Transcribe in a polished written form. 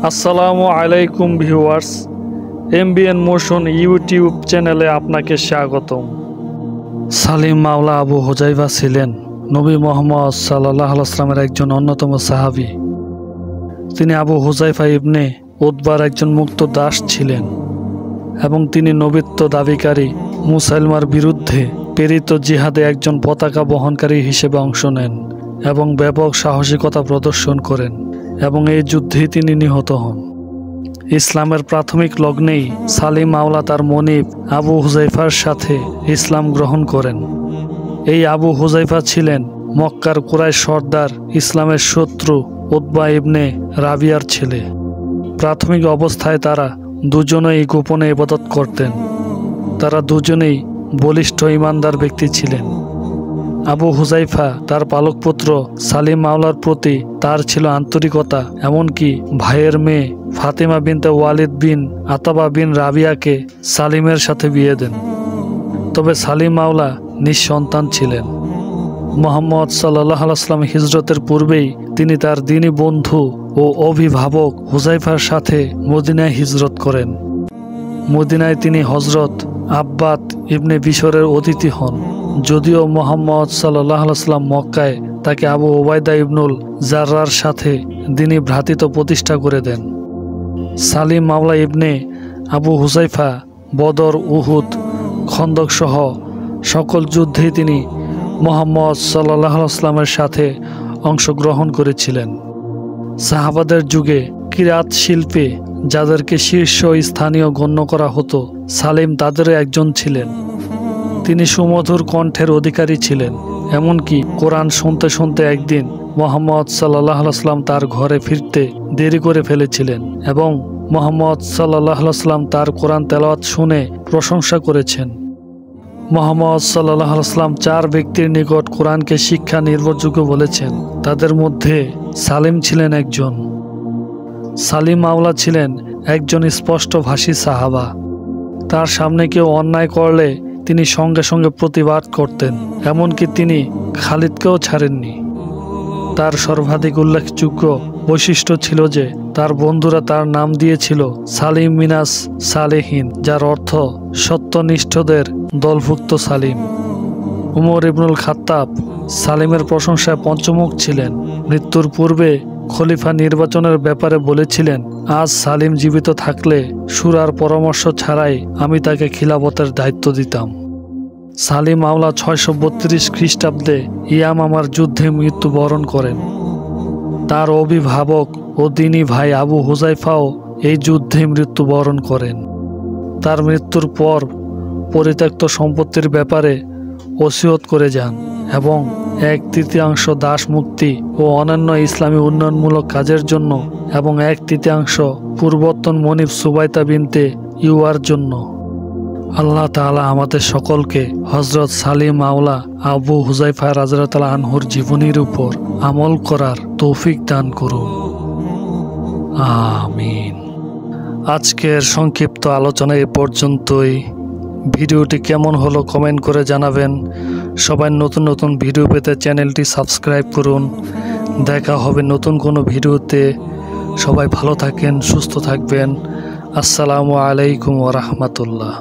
আসসালামু আলাইকুম viewers, MBN motion YouTube চ্যানেলে আপনাকে স্বাগতম। সালিম মাওলা আবু হুজাইফা ছিলেন নবী মুহাম্মদ সাল্লাল্লাহু আলাইহি ওয়াসাল্লামের একজন অন্যতম সাহাবী। তিনি আবু হুজাইফা ইবনে উতবার একজন মুক্ত দাস ছিলেন এবং তিনি নবীত্ব দাবিকারী মুসাইলমার বিরুদ্ধে প্রেরিত জিহাদে একজন পতাকা বহনকারী হিসেবে অংশ নেন এবং ব্যাপক সাহসিকতা প্রদর্শন করেন এবং এই যুদ্ধেই তিনি নিহত হন। ইসলামের প্রাথমিক লগ্নেই সালিম মাওলা তার মনিব আবু হুজাইফার সাথে ইসলাম গ্রহণ করেন। এই আবু হুজাইফা ছিলেন মক্কার কুরাইশ সর্দার ইসলামের শত্রু উতবা ইবনে রাবিয়ার ছেলে। প্রাথমিক অবস্থায় তারা দুজনেই গোপনে ইবাদত করতেন। তারা দুজনেই বলিষ্ঠ ঈমানদার ব্যক্তি ছিলেন। আবু হুজাইফা তার পালক পুত্র সালিম মাওলার প্রতি তার ছিল আন্তরিকতা, এমনকি ভাইয়ের মেয়ে ফাতেমা বিনতে ওয়ালিদ বিন আতাবা বিন রাবিয়াকে সালিমের সাথে বিয়ে দেন। তবে সালিম মাওলা নিঃসন্তান ছিলেন। মুহাম্মদ সাল্লাল্লাহু আলাইহি ওয়াসাল্লাম হিজরতের পূর্বেই তিনি তার দ্বীনী বন্ধু ও অভিভাবক হুজাইফার সাথে মদিনায় হিজরত করেন। মদিনায় তিনি হজরত আব্বাদ ইবনে বিশরের অতিথি হন। যদিও মুহাম্মদ সাল্লাল্লাহু আলাইহি ওয়াসাল্লাম মক্কায় তাকে আবু উবাইদা ইবনুল জাররার সাথে দ্বীনী ভ্রাতৃত্ব প্রতিষ্ঠা করে দেন। সালিম মাওলা ইবনে আবু হুজাইফা বদর, উহুদ, খন্দক সহ সকল যুদ্ধেই তিনি মুহাম্মদ সাল্লাল্লাহু আলাইহি ওয়াসাল্লামের সাথে অংশগ্রহণ করেছিলেন। সাহাবাদের যুগে কিরাত শিল্পে যাদেরকে শীর্ষ স্থানীয় গণ্য করা হতো, সালিম তাদের একজন ছিলেন। তিনি সুমধুর কণ্ঠের অধিকারী ছিলেন। এমনকি কোরআন শুনতে শুনতে একদিন মুহাম্মদ সাল্লাল্লাহু আলাইহি ওয়াসাল্লাম তার ঘরে ফিরতে দেরি করে ফেলেছিলেন এবং মুহাম্মদ সাল্লাল্লাহু আলাইহি ওয়াসাল্লাম তার কোরআন তেলাওয়াত শুনে প্রশংসা করেছেন। মুহাম্মদ সাল্লাল্লাহু আলাইহি ওয়াসাল্লাম 4 ব্যক্তির নিকট কোরআনকে শিক্ষা নির্ভরযোগ্য বলেছেন। তাদের মধ্যে সালিম ছিলেন একজন। সালিম মাওলা ছিলেন একজন স্পষ্টভাষী সাহাবা। তার সামনে কেউ অন্যায় করলে তিনি সঙ্গে সঙ্গে প্রতিবাদ করতেন। এমনকি তিনি খালিদকেও ছাড়েননি। তার সর্বাধিক উল্লেখযোগ্য বৈশিষ্ট্য ছিল যে তার বন্ধুরা তার নাম দিয়েছিল সালিম মিনাস সালেহিন, যার অর্থ সত্যনিষ্ঠদের দলভুক্ত সালিম। উমর ইবনুল খাত্তাব সালিমের প্রশংসায় পঞ্চমুখ ছিলেন। মৃত্যুর পূর্বে খলিফা নির্বাচনের ব্যাপারে বলেছিলেন, আজ সালিম জীবিত থাকলে শুরার পরামর্শ ছাড়াই আমি তাকে খিলাফতের দায়িত্ব দিতাম। সালিম মাওলা 632 খ্রিস্টাব্দে ইয়ামামার যুদ্ধে মৃত্যুবরণ করেন। তার অভিভাবক ও দ্বীনী ভাই আবু হুজাইফাও এই যুদ্ধে মৃত্যুবরণ করেন। তার মৃত্যুর পর পরিত্যক্ত সম্পত্তির ব্যাপারে ওসিয়ত করে যান এবং 1/3 দাস মুক্তি ও অন্যান্য ইসলামী উন্নয়নমূলক কাজের জন্য এবং 1/3 পূর্বতন মনিব সুবাইতা বিনতে ইউয়ার জন্য। আল্লাহ তাআলা আমাদের সকলকে হযরত সালিম মাওলা আবু হুজাইফা রাদিয়াল্লাহু আনহুর জীবনীর উপর আমল করার তৌফিক দান করুন, আমিন। আজকের সংক্ষিপ্ত আলোচনা এ পর্যন্তই। ভিডিওটি কেমন হলো কমেন্ট করে জানাবেন। সবাই নতুন নতুন ভিডিও পেতে চ্যানেলটি সাবস্ক্রাইব করুন। দেখা হবে নতুন কোনো ভিডিওতে। সবাই ভালো থাকেন, সুস্থ থাকবেন। আসসালামু আলাইকুম ওয়া রাহমাতুল্লাহ।